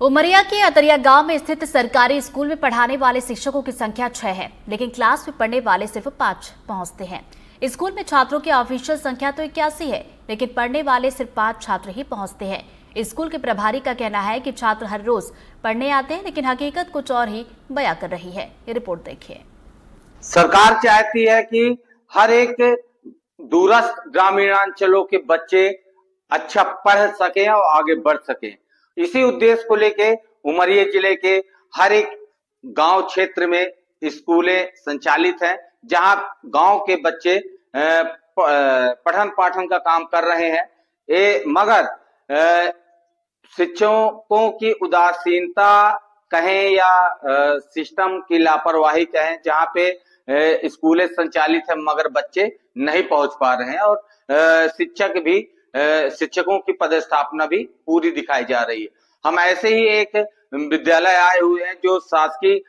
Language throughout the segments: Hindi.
उमरिया के अतरिया गांव में स्थित सरकारी स्कूल में पढ़ाने वाले शिक्षकों की संख्या 6 है, लेकिन क्लास में पढ़ने वाले सिर्फ 5 पहुंचते हैं। स्कूल में छात्रों की ऑफिशियल संख्या तो 81 है, लेकिन पढ़ने वाले सिर्फ 5 छात्र ही पहुंचते हैं। स्कूल के प्रभारी का कहना है कि छात्र हर रोज पढ़ने आते हैं, लेकिन हकीकत कुछ और ही बयां कर रही है। ये रिपोर्ट देखिए। सरकार चाहती है कि हर एक दूरस्थ ग्रामीणांचलों के बच्चे अच्छा पढ़ सके और आगे बढ़ सके। इसी उद्देश्य को लेके उमरिया जिले के हर एक गांव क्षेत्र में स्कूलें संचालित हैं, जहां गांव के बच्चे पठन पाठन का काम कर रहे हैं। मगर शिक्षकों की उदासीनता कहें या सिस्टम की लापरवाही कहें, जहां पे स्कूलें संचालित है मगर बच्चे नहीं पहुंच पा रहे हैं और शिक्षकों की पदस्थापना भी पूरी दिखाई जा रही है। हम ऐसे ही एक विद्यालय आए हुए हैं जो शासकीय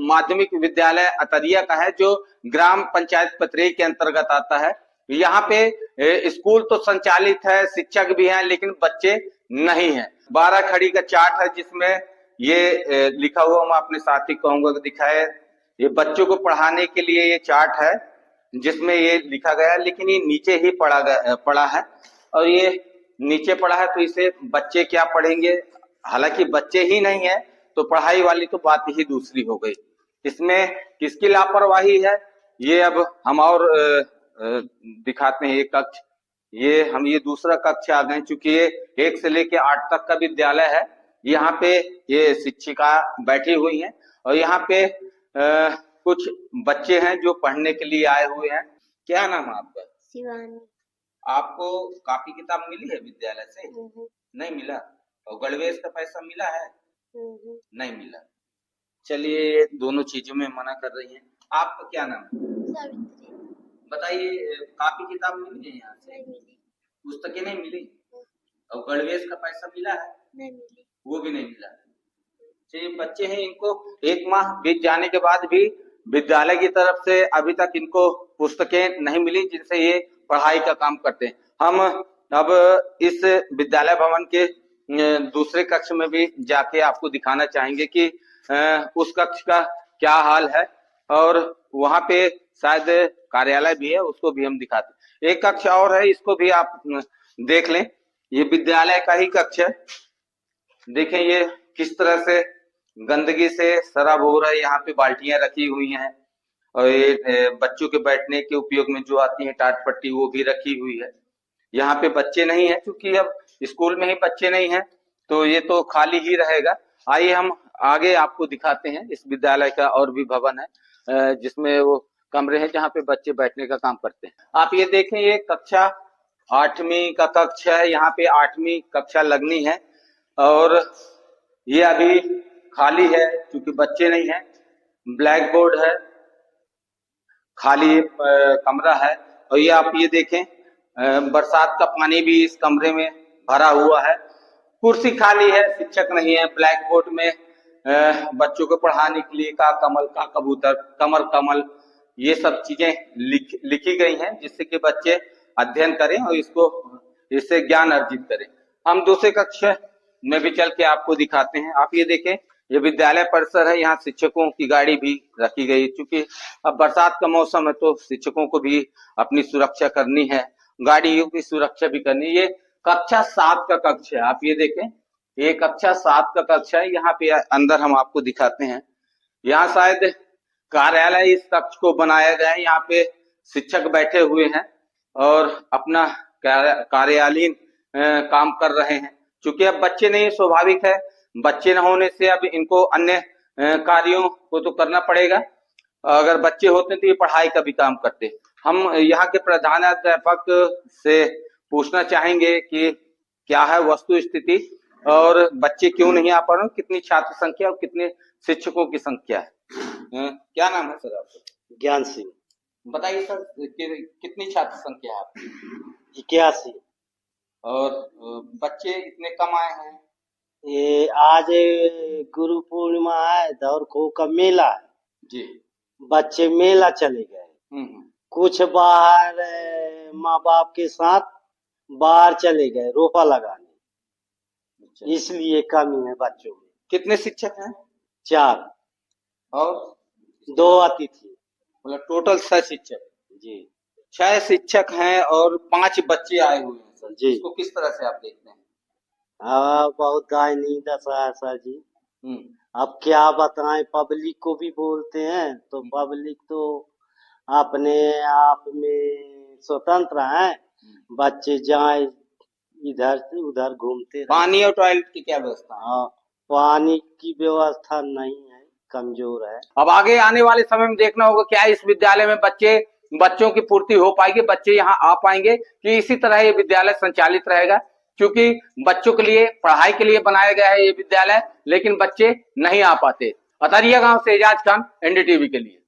माध्यमिक विद्यालय अतरिया का है, जो ग्राम पंचायत पतरेई के अंतर्गत आता है। यहाँ पे स्कूल तो संचालित है, शिक्षक भी हैं, लेकिन बच्चे नहीं है। 12 खड़ी का चार्ट है जिसमें ये लिखा हुआ, मैं अपने साथी को कहूंगा कि दिखाए। ये बच्चों को पढ़ाने के लिए ये चार्ट है जिसमें ये लिखा गया है, लेकिन ये नीचे ही पड़ा है और ये नीचे पड़ा है, तो इसे बच्चे क्या पढ़ेंगे। हालांकि बच्चे ही नहीं है तो पढ़ाई वाली तो बात ही दूसरी हो गई। इसमें किसकी लापरवाही है ये अब हम और दिखाते हैं। एक कक्ष ये दूसरा कक्ष आ गए, चूंकि ये 1 से लेके 8 तक का विद्यालय है। यहाँ पे ये शिक्षिका बैठी हुई हैं और यहाँ पे कुछ बच्चे हैं जो पढ़ने के लिए आए हुए हैं। क्या नाम है आपका? शिवानी। आपको कॉपी किताब मिली है विद्यालय से? नहीं मिला। और गणवेश का पैसा मिला है? नहीं मिला। चलिए, दोनों चीजों में मना कर रही है। आपका क्या नाम है? बताइए, कॉपी किताब मिली है यहाँ से? पुस्तकें नहीं मिली? और गणवेश का पैसा मिला है? नहीं मिली। वो भी नहीं मिला। चलिए, बच्चे हैं, इनको 1 माह बीत जाने के बाद भी विद्यालय की तरफ से अभी तक इनको पुस्तकें नहीं मिली जिनसे ये पढ़ाई का काम करते हैं। हम अब इस विद्यालय भवन के दूसरे कक्ष में भी जाके आपको दिखाना चाहेंगे कि उस कक्ष का क्या हाल है, और वहां पे शायद कार्यालय भी है, उसको भी हम दिखाते हैं। एक कक्ष और है, इसको भी आप देख लें। ये विद्यालय का ही कक्ष है। देखें ये किस तरह से गंदगी से सराबोर है। यहाँ पे बाल्टियां रखी हुई हैं और ये बच्चों के बैठने के उपयोग में जो आती है टाट पट्टी, वो भी रखी हुई है। यहाँ पे बच्चे नहीं है, क्योंकि अब स्कूल में ही बच्चे नहीं हैं तो ये तो खाली ही रहेगा। आइए हम आगे आपको दिखाते हैं। इस विद्यालय का और भी भवन है जिसमें वो कमरे हैं जहाँ पे बच्चे बैठने का काम करते हैं। आप ये देखें, ये कक्षा 8वीं का कक्ष है। यहाँ पे 8वीं कक्षा लगनी है और ये अभी खाली है क्योंकि बच्चे नहीं हैं। ब्लैक बोर्ड है, खाली कमरा है। और ये आप ये देखें, बरसात का पानी भी इस कमरे में भरा हुआ है। कुर्सी खाली है, शिक्षक नहीं है। ब्लैक बोर्ड में बच्चों को पढ़ाने के लिए का कमल, का कबूतर, कमर कमल, ये सब चीजें लिखी गई हैं जिससे कि बच्चे अध्ययन करें और इससे ज्ञान अर्जित करें। हम दूसरे कक्ष में भी चल के आपको दिखाते हैं। आप ये देखें, ये विद्यालय परिसर है। यहाँ शिक्षकों की गाड़ी भी रखी गई, क्योंकि अब बरसात का मौसम है तो शिक्षकों को भी अपनी सुरक्षा करनी है, गाड़ियों की सुरक्षा भी करनी है। ये कक्षा 7 का कक्ष है। आप ये देखें, ये कक्षा 7 का कक्ष है। यहाँ पे अंदर हम आपको दिखाते हैं। यहाँ शायद कार्यालय इस कक्ष को बनाया गया है। यहाँ पे शिक्षक बैठे हुए हैं और अपना कार्यालयीन काम कर रहे हैं। चूंकि अब बच्चे नहीं, स्वाभाविक है, बच्चे न होने से अब इनको अन्य कार्यों को तो करना पड़ेगा। अगर बच्चे होते तो ये पढ़ाई का भी काम करते। हम यहाँ के प्रधानाध्यापक से पूछना चाहेंगे कि क्या है वस्तु स्थिति और बच्चे क्यों नहीं आ पा रहे, कितनी छात्र संख्या और कितने शिक्षकों की संख्या है। क्या नाम है सर आपका? ज्ञान सिंह। बताइए सर, कितनी छात्र संख्या है आपकी? 81। और बच्चे इतने कम आए हैं? ये आज गुरु पूर्णिमा है, दौर को का मेला है जी। बच्चे मेला चले गए। कुछ बाहर माँ बाप के साथ बाहर चले गए रोपा लगाने। इसलिए कमी है बच्चों में। कितने शिक्षक हैं 4, और 2 अतिथि। मतलब टोटल 6 शिक्षक। जी 6 शिक्षक हैं और 5 बच्चे आए हुए हैं सर जी। इसको किस तरह से आप देखते हैं? हाँ, बहुत दयनीय दशा है सर जी। अब क्या बताएं, पब्लिक को भी बोलते हैं तो पब्लिक तो अपने आप में स्वतंत्र है, बच्चे जाए इधर से उधर घूमते रहते। पानी और टॉयलेट की क्या व्यवस्था है? हाँ, पानी की व्यवस्था नहीं है, कमजोर है। अब आगे आने वाले समय में देखना होगा क्या इस विद्यालय में बच्चों की पूर्ति हो पाएगी, बच्चे यहाँ आ पाएंगे कि इसी तरह ये विद्यालय संचालित रहेगा, क्योंकि बच्चों के लिए पढ़ाई के लिए बनाया गया है ये विद्यालय, लेकिन बच्चे नहीं आ पाते। अतरिया गांव से एजाज खान, एनडीटीवी के लिए।